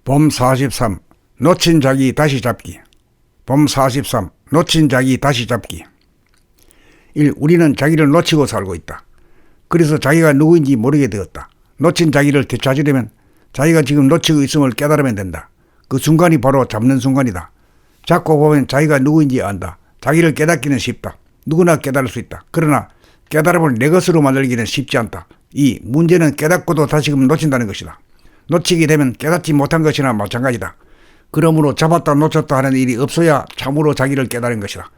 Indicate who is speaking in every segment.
Speaker 1: 봄 43. 놓친 자기 다시 잡기. 봄 43. 놓친 자기 다시 잡기. 1. 우리는 자기를 놓치고 살고 있다. 그래서 자기가 누구인지 모르게 되었다. 놓친 자기를 되찾으려면 자기가 지금 놓치고 있음을 깨달으면 된다. 그 순간이 바로 잡는 순간이다. 잡고 보면 자기가 누구인지 안다. 자기를 깨닫기는 쉽다. 누구나 깨달을 수 있다. 그러나 깨달음을 내 것으로 만들기는 쉽지 않다. 2. 문제는 깨닫고도 다시금 놓친다는 것이다. 놓치게 되면 깨닫지 못한 것이나 마찬가지다. 그러므로 잡았다 놓쳤다 하는 일이 없어야 참으로 자기를 깨달은 것이다.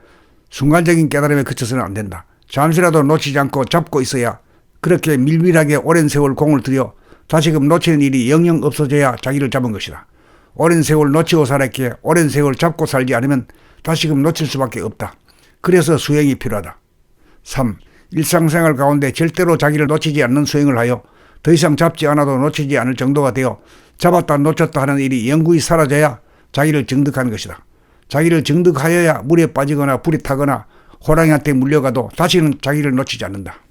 Speaker 1: 순간적인 깨달음에 그쳐서는 안 된다. 잠시라도 놓치지 않고 잡고 있어야 그렇게 밀밀하게 오랜 세월 공을 들여 다시금 놓치는 일이 영영 없어져야 자기를 잡은 것이다. 오랜 세월 놓치고 살았기에 오랜 세월 잡고 살지 않으면 다시금 놓칠 수밖에 없다. 그래서 수행이 필요하다. 3. 일상생활 가운데 절대로 자기를 놓치지 않는 수행을 하여 더 이상 잡지 않아도 놓치지 않을 정도가 되어 잡았다 놓쳤다 하는 일이 영구히 사라져야 자기를 정득한 것이다. 자기를 정득하여야 물에 빠지거나 불이 타거나 호랑이한테 물려가도 다시는 자기를 놓치지 않는다.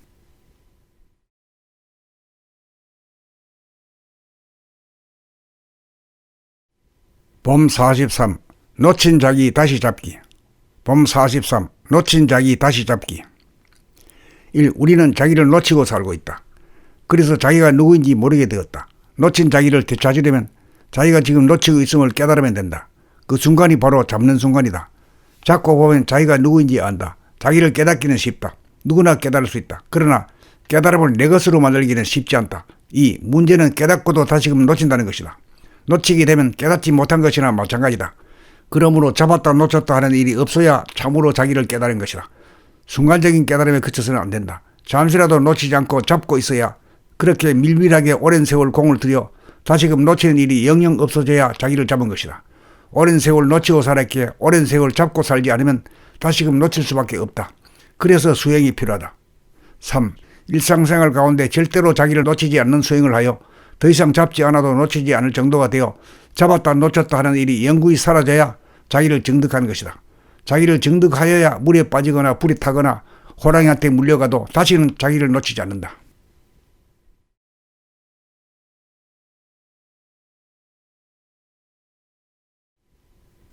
Speaker 1: 봄 43. 놓친 자기 다시 잡기. 봄 43. 놓친 자기 다시 잡기. 1. 우리는 자기를 놓치고 살고 있다. 그래서 자기가 누구인지 모르게 되었다. 놓친 자기를 되찾으려면 자기가 지금 놓치고 있음을 깨달으면 된다. 그 순간이 바로 잡는 순간이다. 잡고 보면 자기가 누구인지 안다. 자기를 깨닫기는 쉽다. 누구나 깨달을 수 있다. 그러나 깨달음을 내 것으로 만들기는 쉽지 않다. 2. 문제는 깨닫고도 다시금 놓친다는 것이다. 놓치게 되면 깨닫지 못한 것이나 마찬가지다. 그러므로 잡았다 놓쳤다 하는 일이 없어야 참으로 자기를 깨달은 것이다. 순간적인 깨달음에 그쳐서는 안 된다. 잠시라도 놓치지 않고 잡고 있어야 그렇게 밀밀하게 오랜 세월 공을 들여 다시금 놓치는 일이 영영 없어져야 자기를 잡은 것이다. 오랜 세월 놓치고 살았기에 오랜 세월 잡고 살지 않으면 다시금 놓칠 수밖에 없다. 그래서 수행이 필요하다. 3. 일상생활 가운데 절대로 자기를 놓치지 않는 수행을 하여 더 이상 잡지 않아도 놓치지 않을 정도가 되어 잡았다 놓쳤다 하는 일이 영구히 사라져야 자기를 정득한 것이다. 자기를 정득하여야 물에 빠지거나 불이 타거나 호랑이한테 물려가도 다시는 자기를 놓치지 않는다.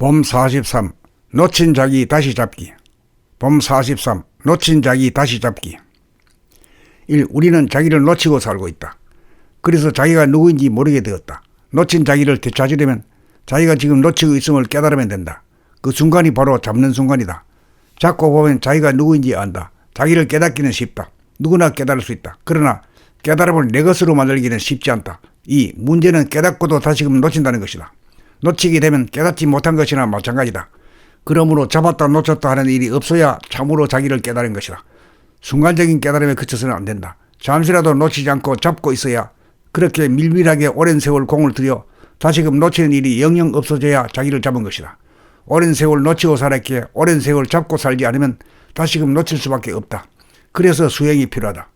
Speaker 1: 봄 43. 놓친 자기 다시 잡기. 봄 43. 놓친 자기 다시 잡기. 1. 우리는 자기를 놓치고 살고 있다. 그래서 자기가 누구인지 모르게 되었다. 놓친 자기를 되찾으려면 자기가 지금 놓치고 있음을 깨달으면 된다. 그 순간이 바로 잡는 순간이다. 잡고 보면 자기가 누구인지 안다. 자기를 깨닫기는 쉽다. 누구나 깨달을 수 있다. 그러나 깨달음을 내 것으로 만들기는 쉽지 않다. 2. 문제는 깨닫고도 다시금 놓친다는 것이다. 놓치게 되면 깨닫지 못한 것이나 마찬가지다. 그러므로 잡았다 놓쳤다 하는 일이 없어야 참으로 자기를 깨달은 것이다. 순간적인 깨달음에 그쳐서는 안 된다. 잠시라도 놓치지 않고 잡고 있어야 그렇게 밀밀하게 오랜 세월 공을 들여 다시금 놓치는 일이 영영 없어져야 자기를 잡은 것이다. 오랜 세월 놓치고 살았기에 오랜 세월 잡고 살지 않으면 다시금 놓칠 수밖에 없다. 그래서 수행이 필요하다.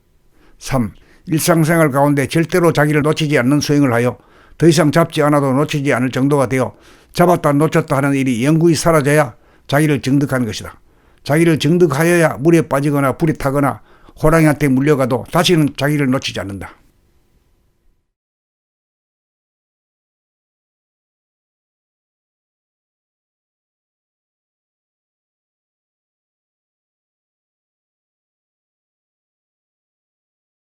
Speaker 1: 3. 일상생활 가운데 절대로 자기를 놓치지 않는 수행을 하여 더 이상 잡지 않아도 놓치지 않을 정도가 되어 잡았다 놓쳤다 하는 일이 영구히 사라져야 자기를 정득한 것이다. 자기를 정득하여야 물에 빠지거나 불이 타거나 호랑이한테 물려가도 다시는 자기를 놓치지 않는다.